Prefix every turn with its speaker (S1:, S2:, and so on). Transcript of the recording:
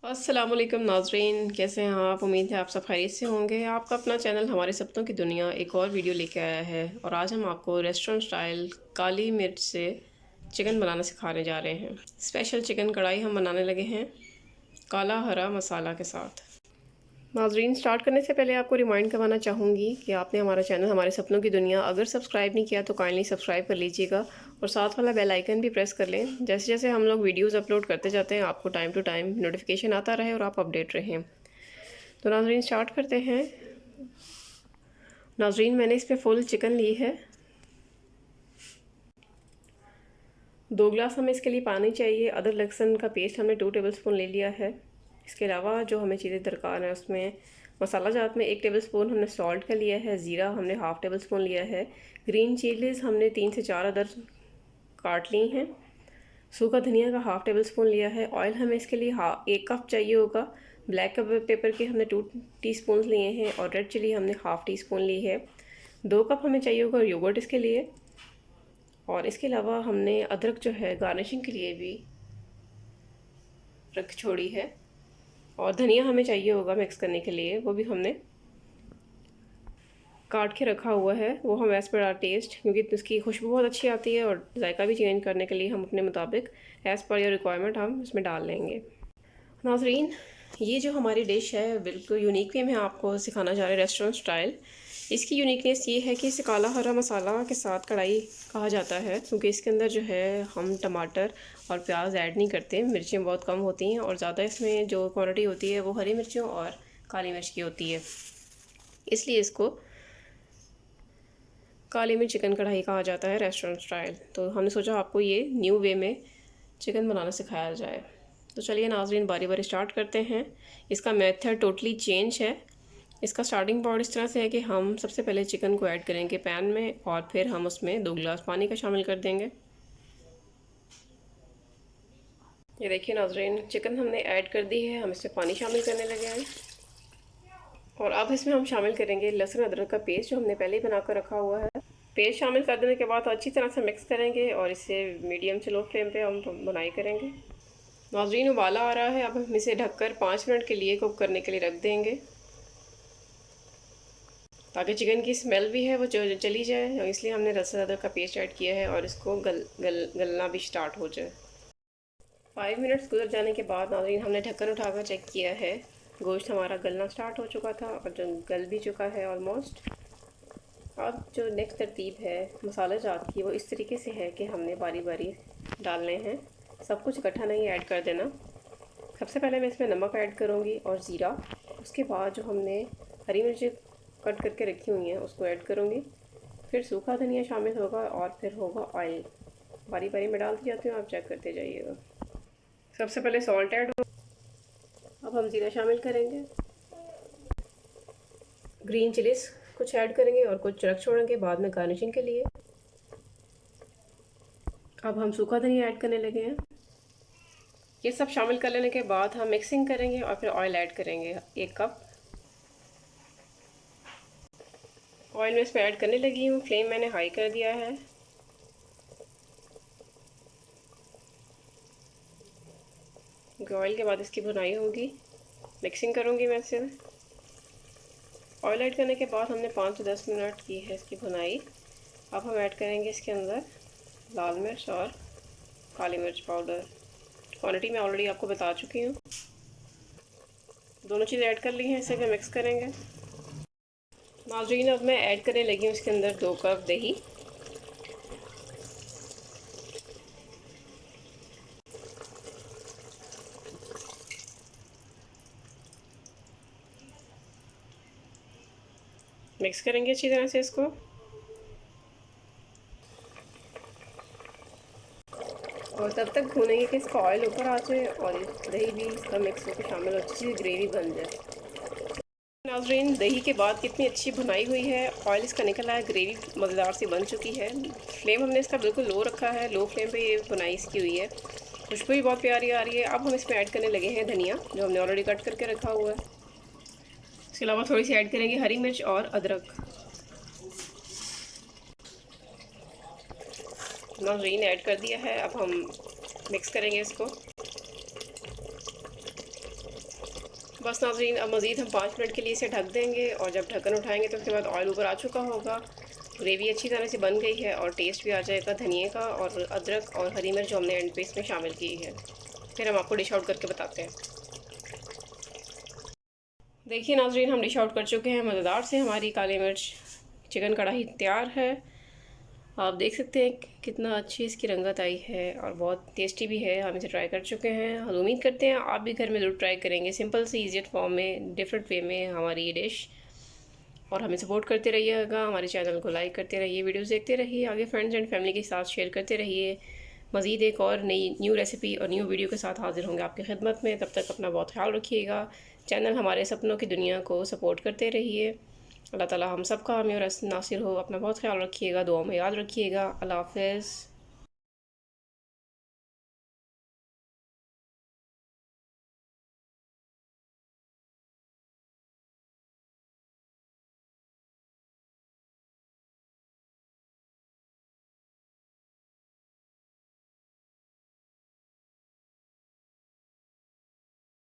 S1: अस्सलामुअलैकुम नाजरीन, कैसे हैं आप? उम्मीद है आप सब खैरियत से होंगे। आपका अपना चैनल हमारे सपनों की दुनिया एक और वीडियो लेके आया है और आज हम आपको रेस्टोरेंट स्टाइल काली मिर्च से चिकन बनाना सिखाने जा रहे हैं। स्पेशल चिकन कढ़ाई हम बनाने लगे हैं काला हरा मसाला के साथ। नाजरीन, स्टार्ट करने से पहले आपको रिमाइंड करवाना चाहूँगी कि आपने हमारा चैनल हमारे सपनों की दुनिया अगर सब्सक्राइब नहीं किया तो काइंडली सब्सक्राइब कर लीजिएगा और साथ वाला बेल आइकन भी प्रेस कर लें। जैसे जैसे हम लोग वीडियोस अपलोड करते जाते हैं आपको टाइम टू टाइम नोटिफिकेशन आता रहे और आप अपडेट रहें। तो नाजरीन स्टार्ट करते हैं। नाजरीन, मैंने इस पर फुल चिकन ली है। 2 गिलास हमें इसके लिए पानी चाहिए। अदरक लहसुन का पेस्ट हमने 2 टेबलस्पून ले लिया है। इसके अलावा जो हमें चीज़ें दरकार हैं उसमें मसाला जात में 1 टेबलस्पून हमने सॉल्ट का लिया है। ज़ीरा हमने हाफ़ टेबलस्पून लिया है। ग्रीन चिलीज़ हमने 3 से 4 अदर काट ली हैं। सूखा धनिया का हाफ़ टेबलस्पून लिया है। ऑयल हमें इसके लिए 1 कप चाहिए होगा। ब्लैक पेपर के हमने 2 टीस्पून लिए हैं और रेड चिली हमने हाफ़ टी स्पून ली है। 2 कप हमें चाहिए होगा योगर्ट इसके लिए। और इसके अलावा हमने अदरक जो है गार्निशिंग के लिए भी रख छोड़ी है। और धनिया हमें चाहिए होगा मिक्स करने के लिए, वो भी हमने काट के रखा हुआ है। वो हम एज़ पर आर टेस्ट, क्योंकि उसकी खुशबू बहुत अच्छी आती है और जायका भी चेंज करने के लिए हम अपने मुताबिक एज़ पर योर रिक्वायरमेंट हम इसमें डाल लेंगे। नाजरीन, ये जो हमारी डिश है बिल्कुल यूनिक वे में आपको सिखाना जा रहे हैं रेस्टोरेंट स्टाइल। इसकी यूनिकनेस ये है कि इसे काला हरा मसाला के साथ कढ़ाई कहा जाता है, क्योंकि इसके अंदर जो है हम टमाटर और प्याज ऐड नहीं करते। मिर्चें बहुत कम होती हैं और ज़्यादा इसमें जो क्वांटिटी होती है वो हरी मिर्चों और काली मिर्च की होती है, इसलिए इसको काली मिर्च चिकन कढ़ाई कहा जाता है रेस्टोरेंट स्टाइल। तो हमने सोचा आपको ये न्यू वे में चिकन बनाना सिखाया जाए। तो चलिए नाजरीन, बारी बारी स्टार्ट करते हैं। इसका मेथड टोटली चेंज है। इसका स्टार्टिंग पॉइंट इस तरह से है कि हम सबसे पहले चिकन को ऐड करेंगे पैन में और फिर हम उसमें 2 गिलास पानी का शामिल कर देंगे। ये देखिए नाजरीन, चिकन हमने ऐड कर दी है। हम इसमें पानी शामिल करने लगे हैं और अब इसमें हम शामिल करेंगे लहसुन अदरक का पेस्ट जो हमने पहले ही बना कर रखा हुआ है। पेस्ट शामिल कर देने के बाद अच्छी तरह से मिक्स करेंगे और इसे मीडियम से लो फ्लेम पे हम बुनाई करेंगे। नाजरीन, उबाला आ रहा है। अब हम इसे ढककर 5 मिनट के लिए कुक करने के लिए रख देंगे ताकि चिकन की स्मेल भी है वो चली जाए, इसलिए हमने लहसुन अदरक का पेस्ट ऐड किया है और इसको गलना भी स्टार्ट हो जाए। 5 मिनट्स गुजर जाने के बाद नाज़रीन हमने ढक्कन उठाकर चेक किया है। गोश्त हमारा गलना स्टार्ट हो चुका था और जो गल भी चुका है ऑलमोस्ट। अब जो नेक्स्ट तरतीब है मसाला जात की, वो इस तरीके से है कि हमने बारी बारी डालने हैं, सब कुछ इकट्ठा नहीं ऐड कर देना। सबसे पहले मैं इसमें नमक ऐड करूँगी और ज़ीरा। उसके बाद जो हमने हरी मिर्ची कट करके रखी हुई हैं उसको ऐड करूँगी। फिर सूखा धनिया शामिल होगा और फिर होगा ऑयल। बारी बारी में डालती जाती हूँ, आप चेक करते जाइएगा। सबसे पहले सॉल्ट ऐड हो। अब हम ज़ीरा शामिल करेंगे। ग्रीन चिलीज़ कुछ ऐड करेंगे और कुछ रख छोड़ेंगे बाद में गार्निशिंग के लिए। अब हम सूखा धनिया ऐड करने लगे हैं। ये सब शामिल कर लेने के बाद हम मिक्सिंग करेंगे और फिर ऑयल ऐड करेंगे 1 कप। ऑयल में इसमें ऐड करने लगी हूँ। फ्लेम मैंने हाई कर दिया है। ऑयल के बाद इसकी भुनाई होगी, मिक्सिंग करूँगी मैं इसे। ऑयल ऐड करने के बाद हमने 5 से 10 मिनट की है इसकी भुनाई। अब हम ऐड करेंगे इसके अंदर लाल मिर्च और काली मिर्च पाउडर। क्वांटिटी मैं ऑलरेडी आपको बता चुकी हूँ। दोनों चीज़ें ऐड कर ली हैं, इसे भी मिक्स करेंगे। नाज़रीन, अब मैं ऐड करने लगी हूँ इसके अंदर 2 कप दही। मिक्स करेंगे अच्छी तरह से इसको। और तब तक भूनेंगे कि इसका ऑयल ऊपर आ जाए और दही भी इसका मिक्स होकर शामिल हो, अच्छी सी ग्रेवी बन जाए। नाज़रीन, दही के बाद कितनी अच्छी भुनाई हुई है, ऑयल इसका निकल आया, ग्रेवी मज़ेदार सी बन चुकी है। फ्लेम हमने इसका बिल्कुल लो रखा है, लो फ्लेम पे ये भुनाई इसकी हुई है। खुशबू भी बहुत प्यारी आ रही है। अब हम इसमें ऐड करने लगे हैं धनिया जो हमने ऑलरेडी कट करके रखा हुआ है। इसके अलावा थोड़ी सी ऐड करेंगे हरी मिर्च और अदरक। नाज़रीन, ऐड कर दिया है। अब हम मिक्स करेंगे इसको। बस नाज़रीन, अब मज़ीद हम 5 मिनट के लिए इसे ढक देंगे और जब ढक्कन उठाएंगे तो उसके बाद ऑयल ऊपर आ चुका होगा, ग्रेवी अच्छी तरह से बन गई है और टेस्ट भी आ जाएगा धनिए का और अदरक और हरी मिर्च जो हमने एंड पे इसमें शामिल की है। फिर हम आपको डिश आउट करके बताते हैं। देखिए नाज़रीन, हम डिश आउट कर चुके हैं। मज़ेदार से हमारी काली मिर्च चिकन कढ़ाई तैयार है। आप देख सकते हैं कितना अच्छी इसकी रंगत आई है और बहुत टेस्टी भी है। हम इसे ट्राई कर चुके हैं और उम्मीद करते हैं आप भी घर में ज़रूर ट्राई करेंगे, सिंपल सी ईज़िएट फॉर्म में, डिफरेंट वे में हमारी ये डिश। और हमें सपोर्ट करते रहिएगा, हमारे चैनल को लाइक करते रहिए, वीडियोस देखते रहिए, आगे फ्रेंड्स एंड फैमिली के साथ शेयर करते रहिए। मज़ीद एक और नई न्यू रेसिपी और न्यू वीडियो के साथ हाजिर होंगे आपकी खिदमत में। तब तक अपना बहुत ख्याल रखिएगा। चैनल हमारे सपनों की दुनिया को सपोर्ट करते रहिए। अल्लाह ताला हम सब का हामी और नासिर हो। अपना बहुत ख्याल रखिएगा, दुआ में याद रखिएगा। अल्लाह हाफ़िज़।